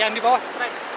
yang di bawah strike.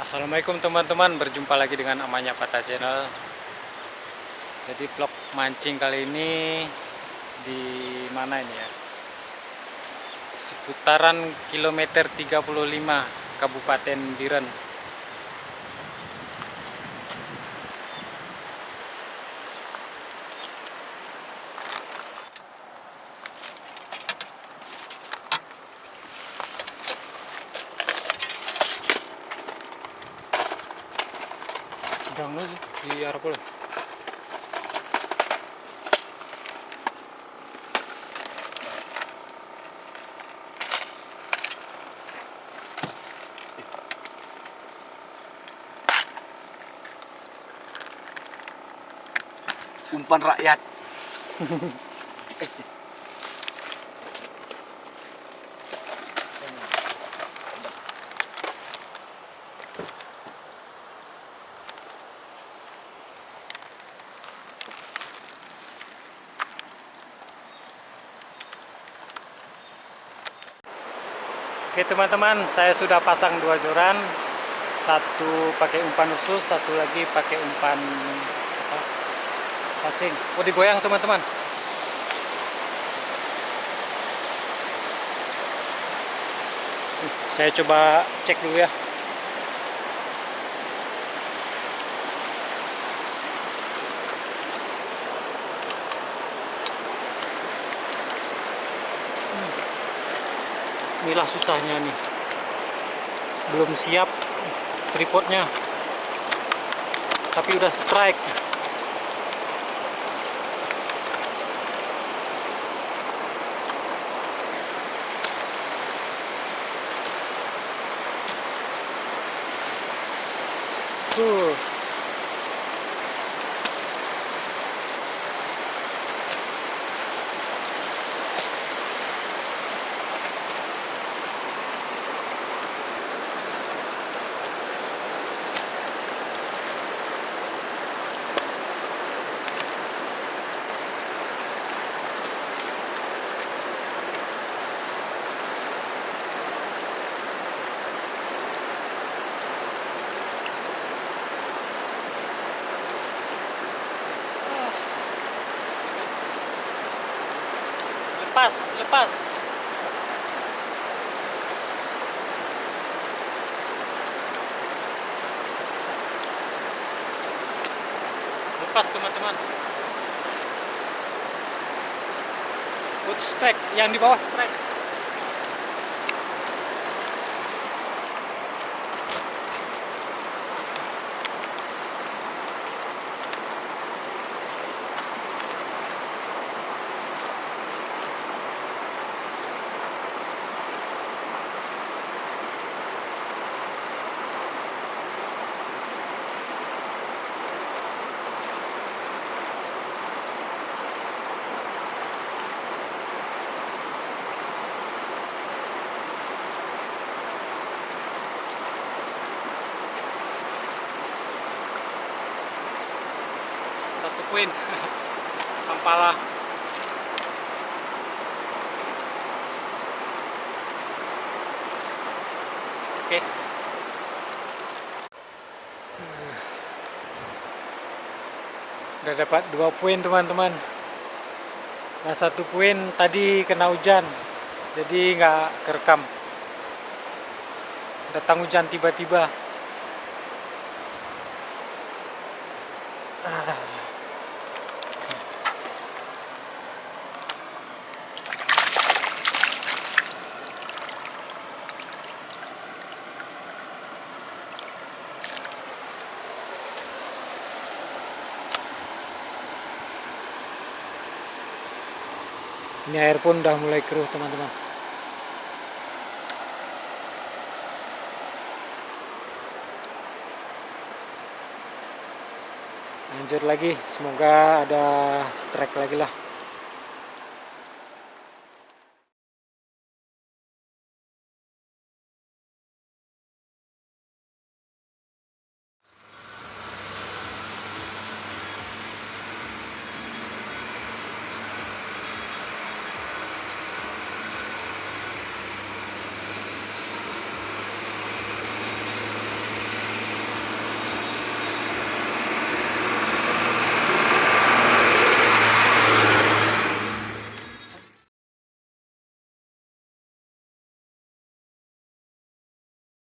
Assalamualaikum teman-teman, berjumpa lagi dengan Amanya Pata Channel. Jadi vlog mancing kali ini di mana ini ya? Seputaran kilometer 35 Kabupaten Biren. Jangan di arah pulau. Umpan rakyat. Oke teman-teman, saya sudah pasang dua joran, satu pakai umpan khusus, satu lagi pakai umpan cacing. Oh, digoyang teman-teman. Saya coba cek dulu ya. Inilah susahnya nih, belum siap tripodnya, tapi udah strike. Lepas. Lepas teman-teman. Strike, yang di bawah strike. puin Kampala. Oke. Udah dapat 2 poin teman-teman. Nah 1 poin tadi kena hujan, jadi nggak kerekam. Datang hujan tiba-tiba. Ini air pun udah mulai keruh teman-teman. Lanjut lagi, semoga ada strike lagi lah.